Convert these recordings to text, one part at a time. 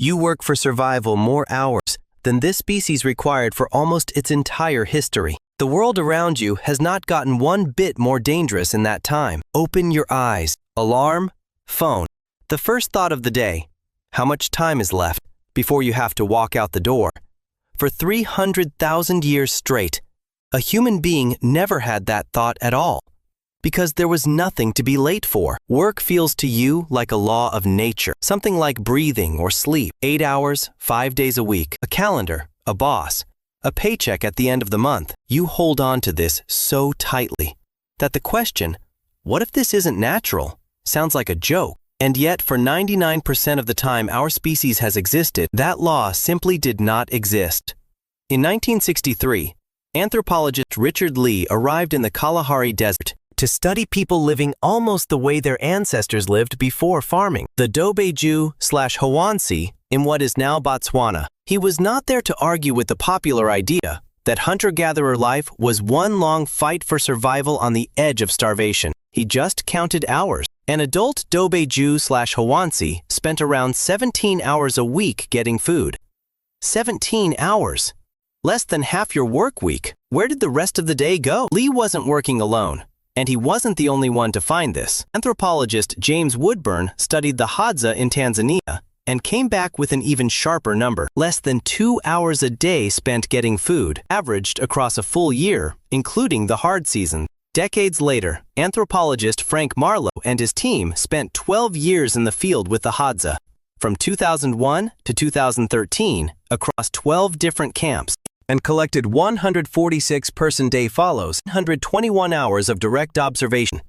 You work for survival more hours than this species required for almost its entire history. The world around you has not gotten one bit more dangerous in that time. Open your eyes. Alarm, phone. The first thought of the day, how much time is left before you have to walk out the door? For 300,000 years straight, a human being never had that thought at all, because there was nothing to be late for. Work feels to you like a law of nature, something like breathing or sleep. 8 hours, 5 days a week, a calendar, a boss, a paycheck at the end of the month. You hold on to this so tightly that the question, what if this isn't natural, sounds like a joke. And yet, for 99% of the time our species has existed, that law simply did not exist. In 1963, anthropologist Richard Lee arrived in the Kalahari Desert to study people living almost the way their ancestors lived before farming, the Dobeju/Hwansi in what is now Botswana. He was not there to argue with the popular idea that hunter-gatherer life was one long fight for survival on the edge of starvation. He just counted hours. An adult Dobeju/Hwansi spent around 17 hours a week getting food. 17 hours. Less than half your work week. Where did the rest of the day go? Lee wasn't working alone, and he wasn't the only one to find this. Anthropologist James Woodburn studied the Hadza in Tanzania and came back with an even sharper number. Less than 2 hours a day spent getting food, averaged across a full year, including the hard season. Decades later, anthropologist Frank Marlowe and his team spent 12 years in the field with the Hadza, from 2001 to 2013, across 12 different camps, and collected 146 person-day follows, 121 hours of direct observation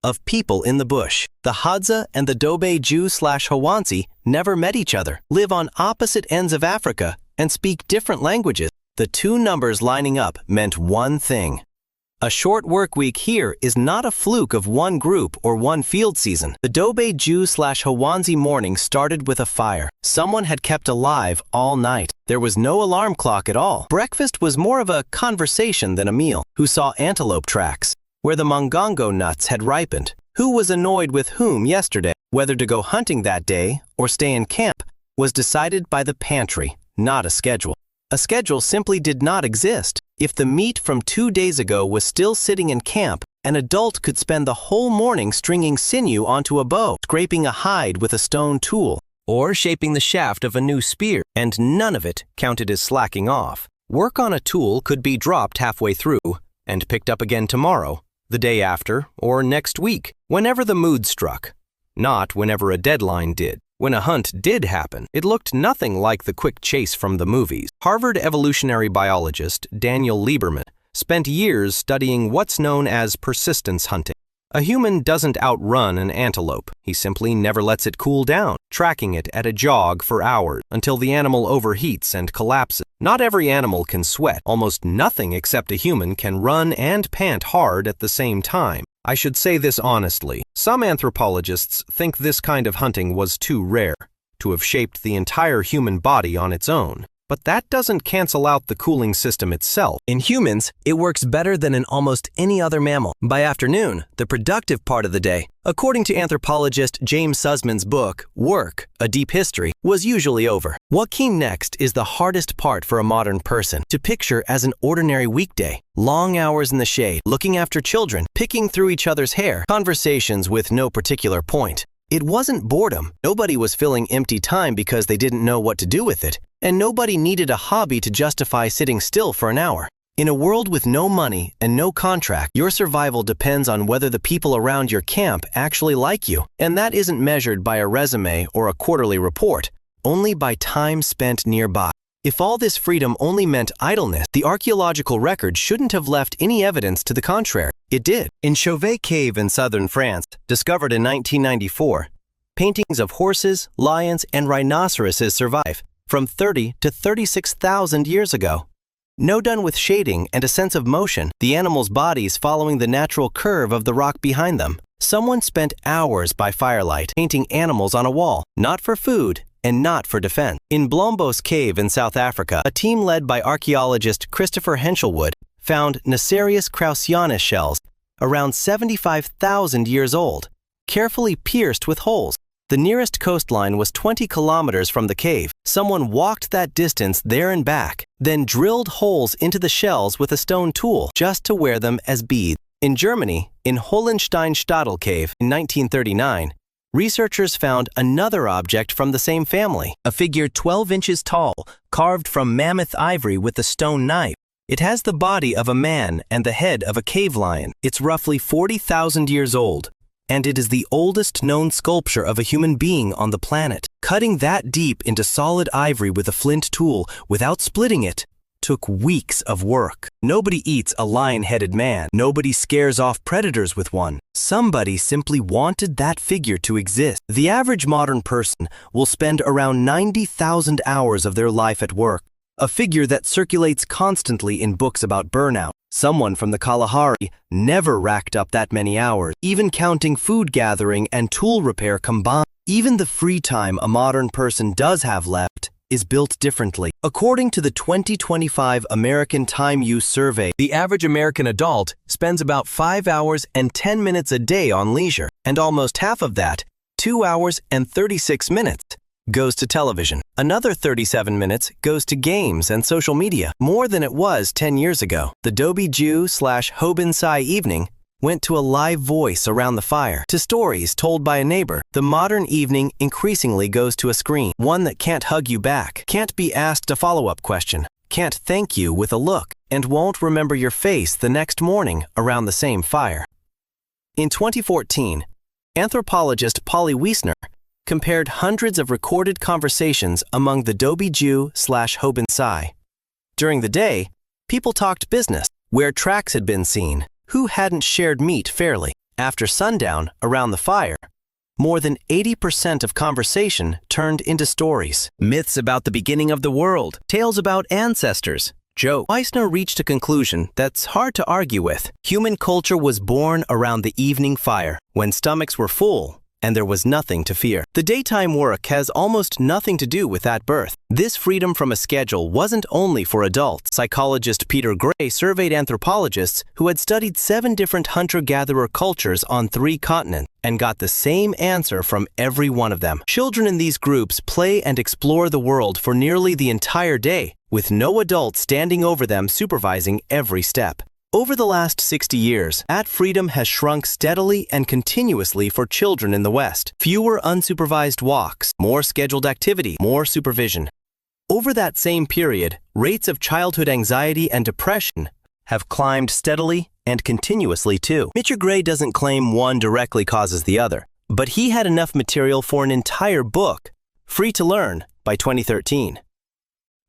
of people in the bush. The Hadza and the Dobeju/Hwansi never met each other, live on opposite ends of Africa, and speak different languages. The two numbers lining up meant one thing. A short work week here is not a fluke of one group or one field season. The Dobeju/Hwansi morning started with a fire. Someone had kept alive all night. There was no alarm clock at all. Breakfast was more of a conversation than a meal. Who saw antelope tracks? Where the mongongo nuts had ripened? Who was annoyed with whom yesterday? Whether to go hunting that day or stay in camp was decided by the pantry, not a schedule. A schedule simply did not exist. If the meat from 2 days ago was still sitting in camp, an adult could spend the whole morning stringing sinew onto a bow, scraping a hide with a stone tool, or shaping the shaft of a new spear, and none of it counted as slacking off. Work on a tool could be dropped halfway through and picked up again tomorrow, the day after, or next week, whenever the mood struck, not whenever a deadline did. When a hunt did happen, it looked nothing like the quick chase from the movies. Harvard evolutionary biologist Daniel Lieberman spent years studying what's known as persistence hunting. A human doesn't outrun an antelope. He simply never lets it cool down, tracking it at a jog for hours until the animal overheats and collapses. Not every animal can sweat. Almost nothing except a human can run and pant hard at the same time. I should say this honestly. Some anthropologists think this kind of hunting was too rare to have shaped the entire human body on its own. But that doesn't cancel out the cooling system itself. In humans, it works better than in almost any other mammal. By afternoon, the productive part of the day, according to anthropologist James Sussman's book, Work, A Deep History, was usually over. What came next is the hardest part for a modern person to picture as an ordinary weekday. Long hours in the shade, looking after children, picking through each other's hair, conversations with no particular point. It wasn't boredom. Nobody was filling empty time because they didn't know what to do with it. And nobody needed a hobby to justify sitting still for an hour. In a world with no money and no contract, your survival depends on whether the people around your camp actually like you. And that isn't measured by a resume or a quarterly report, only by time spent nearby. If all this freedom only meant idleness, the archaeological record shouldn't have left any evidence to the contrary. It did. In Chauvet Cave in southern France, discovered in 1994, paintings of horses, lions, and rhinoceroses survive from 30 to 36,000 years ago. No done with shading and a sense of motion, the animals' bodies following the natural curve of the rock behind them. Someone spent hours by firelight painting animals on a wall, not for food and not for defense. In Blombos Cave in South Africa, a team led by archaeologist Christopher Henshelwood found Nacerius kraussianus shells around 75,000 years old, carefully pierced with holes. The nearest coastline was 20 kilometers from the cave. Someone walked that distance there and back, then drilled holes into the shells with a stone tool just to wear them as beads. In Germany, in Hohenstein-Stadel Cave in 1939, researchers found another object from the same family, a figure 12 inches tall, carved from mammoth ivory with a stone knife. It has the body of a man and the head of a cave lion. It's roughly 40,000 years old, and it is the oldest known sculpture of a human being on the planet. Cutting that deep into solid ivory with a flint tool without splitting it took weeks of work. Nobody eats a lion-headed man. Nobody scares off predators with one. Somebody simply wanted that figure to exist. The average modern person will spend around 90,000 hours of their life at work, a figure that circulates constantly in books about burnout. Someone from the Kalahari never racked up that many hours, even counting food gathering and tool repair combined. Even the free time a modern person does have left is built differently. According to the 2025 American Time Use Survey, the average American adult spends about 5 hours and 10 minutes a day on leisure, and almost half of that, 2 hours and 36 minutes, goes to television. Another 37 minutes goes to games and social media, more than it was 10 years ago. The Dobie Jew/Hobensai evening went to a live voice around the fire, to stories told by a neighbor. The modern evening increasingly goes to a screen, one that can't hug you back, can't be asked a follow-up question, can't thank you with a look, and won't remember your face the next morning around the same fire. In 2014, anthropologist Polly Wiesner compared hundreds of recorded conversations among the Dobie Jew/Hobensai. During the day, people talked business, where tracks had been seen, who hadn't shared meat fairly. After sundown, around the fire, more than 80% of conversation turned into stories. Myths about the beginning of the world, tales about ancestors, jokes. Wiesner reached a conclusion that's hard to argue with. Human culture was born around the evening fire, when stomachs were full and there was nothing to fear. The daytime work has almost nothing to do with that birth. This freedom from a schedule wasn't only for adults. Psychologist Peter Gray surveyed anthropologists who had studied 7 different hunter-gatherer cultures on 3 continents and got the same answer from every one of them. Children in these groups play and explore the world for nearly the entire day, with no adult standing over them supervising every step. Over the last 60 years, that freedom has shrunk steadily and continuously for children in the West. Fewer unsupervised walks, more scheduled activity, more supervision. Over that same period, rates of childhood anxiety and depression have climbed steadily and continuously too. Mr. Gray doesn't claim one directly causes the other, but he had enough material for an entire book, free to learn, by 2013.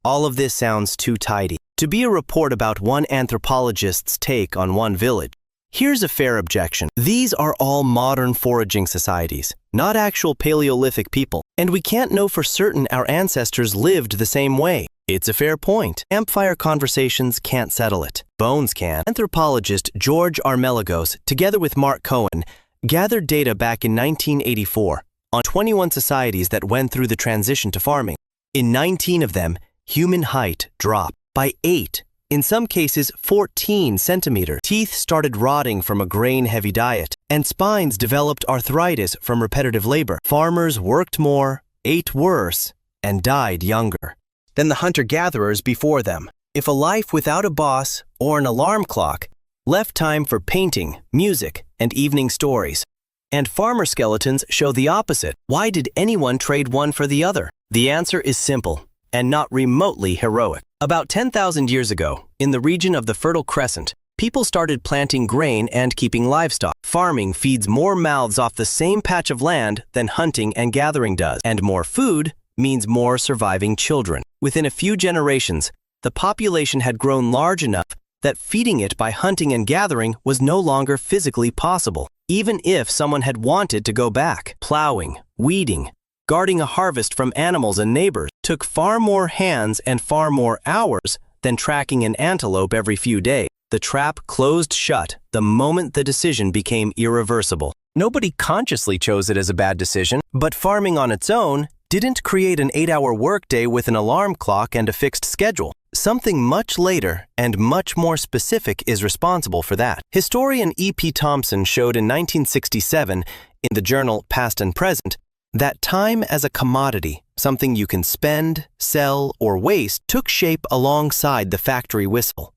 All of this sounds too tidy to be a report about one anthropologist's take on one village. Here's a fair objection. These are all modern foraging societies, not actual Paleolithic people, and we can't know for certain our ancestors lived the same way. It's a fair point. Campfire conversations can't settle it. Bones can. Anthropologist George Armelagos, together with Mark Cohen, gathered data back in 1984 on 21 societies that went through the transition to farming. In 19 of them, human height dropped by 8, in some cases 14 centimeters. Teeth started rotting from a grain-heavy diet, and spines developed arthritis from repetitive labor. Farmers worked more, ate worse, and died younger than the hunter-gatherers before them. If a life without a boss or an alarm clock left time for painting, music, and evening stories, and farmer skeletons show the opposite, why did anyone trade one for the other? The answer is simple and not remotely heroic. About 10,000 years ago, in the region of the Fertile Crescent, people started planting grain and keeping livestock. Farming feeds more mouths off the same patch of land than hunting and gathering does, and more food means more surviving children. Within a few generations, the population had grown large enough that feeding it by hunting and gathering was no longer physically possible. Even if someone had wanted to go back, plowing, weeding, guarding a harvest from animals and neighbors took far more hands and far more hours than tracking an antelope every few days. The trap closed shut the moment the decision became irreversible. Nobody consciously chose it as a bad decision, but farming on its own didn't create an 8-hour workday with an alarm clock and a fixed schedule. Something much later and much more specific is responsible for that. Historian E.P. Thompson showed in 1967 in the journal Past and Present That time as a commodity, something you can spend, sell, or waste, took shape alongside the factory whistle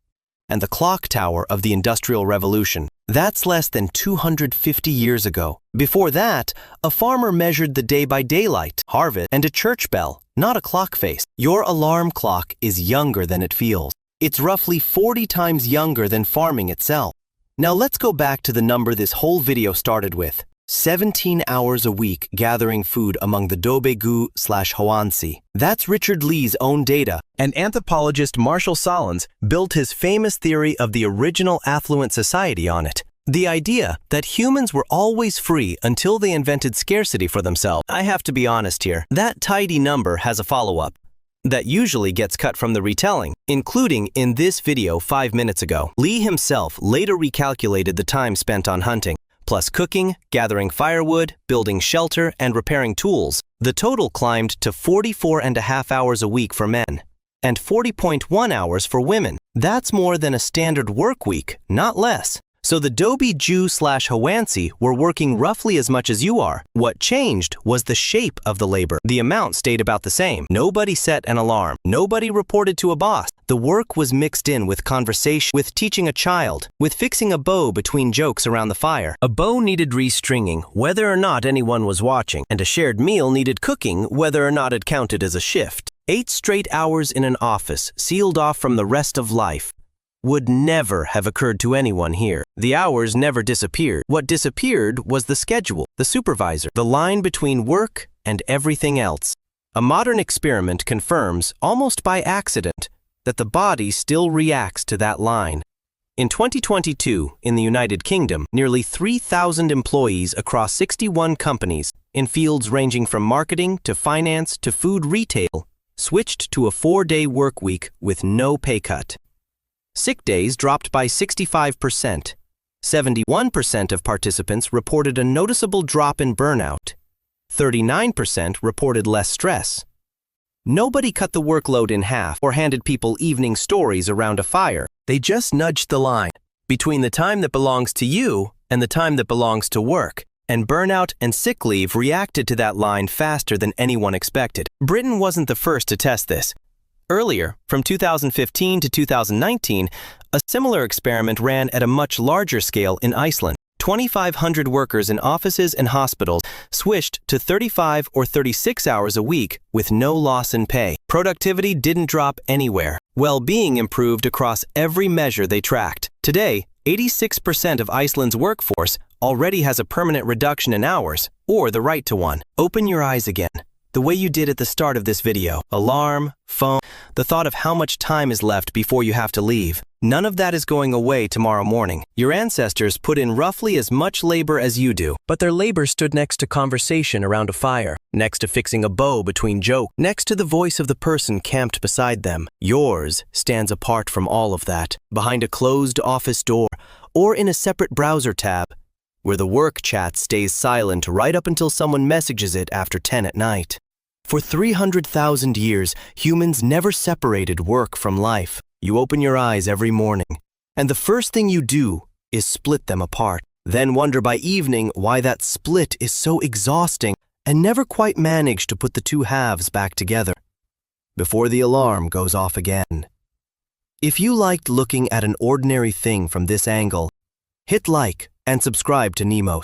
and the clock tower of the Industrial Revolution. That's less than 250 years ago. Before that, a farmer measured the day by daylight, harvest, and a church bell, not a clock face. Your alarm clock is younger than it feels. It's roughly 40 times younger than farming itself. Now let's go back to the number this whole video started with. 17 hours a week gathering food among the Dobegu/Hwansi. That's Richard Lee's own data, and anthropologist Marshall Solons built his famous theory of the original affluent society on it. The idea that humans were always free until they invented scarcity for themselves. I have to be honest here, that tidy number has a follow-up that usually gets cut from the retelling, including in this video 5 minutes ago. Lee himself later recalculated the time spent on hunting, plus cooking, gathering firewood, building shelter, and repairing tools. The total climbed to 44.5 hours a week for men and 40.1 hours for women. That's more than a standard work week, not less. So the Dobegu/Hwansi were working roughly as much as you are. What changed was the shape of the labor. The amount stayed about the same. Nobody set an alarm. Nobody reported to a boss. The work was mixed in with conversation, with teaching a child, with fixing a bow between jokes around the fire. A bow needed restringing, whether or not anyone was watching, and a shared meal needed cooking, whether or not it counted as a shift. 8 straight hours in an office, sealed off from the rest of life, would never have occurred to anyone here. The hours never disappeared. What disappeared was the schedule, the supervisor, the line between work and everything else. A modern experiment confirms, almost by accident, that the body still reacts to that line. In 2022, in the United Kingdom, nearly 3,000 employees across 61 companies in fields ranging from marketing to finance to food retail switched to a 4-day work week with no pay cut. Sick days dropped by 65%. 71% of participants reported a noticeable drop in burnout. 39% reported less stress. Nobody cut the workload in half or handed people evening stories around a fire. They just nudged the line between the time that belongs to you and the time that belongs to work. And burnout and sick leave reacted to that line faster than anyone expected. Britain wasn't the first to test this. Earlier, from 2015 to 2019, a similar experiment ran at a much larger scale in Iceland. 2,500 workers in offices and hospitals switched to 35 or 36 hours a week with no loss in pay. Productivity didn't drop anywhere. Well-being improved across every measure they tracked. Today, 86% of Iceland's workforce already has a permanent reduction in hours, or the right to one. Open your eyes again, the way you did at the start of this video. Alarm, phone, the thought of how much time is left before you have to leave. None of that is going away tomorrow morning. Your ancestors put in roughly as much labor as you do, but their labor stood next to conversation around a fire, next to fixing a bow between jokes, next to the voice of the person camped beside them. Yours stands apart from all of that, behind a closed office door, or in a separate browser tab, where the work chat stays silent right up until someone messages it after 10 at night. For 300,000 years, humans never separated work from life. You open your eyes every morning, and the first thing you do is split them apart. Then wonder by evening why that split is so exhausting and never quite manage to put the two halves back together before the alarm goes off again. If you liked looking at an ordinary thing from this angle, hit like and subscribe to Nemo.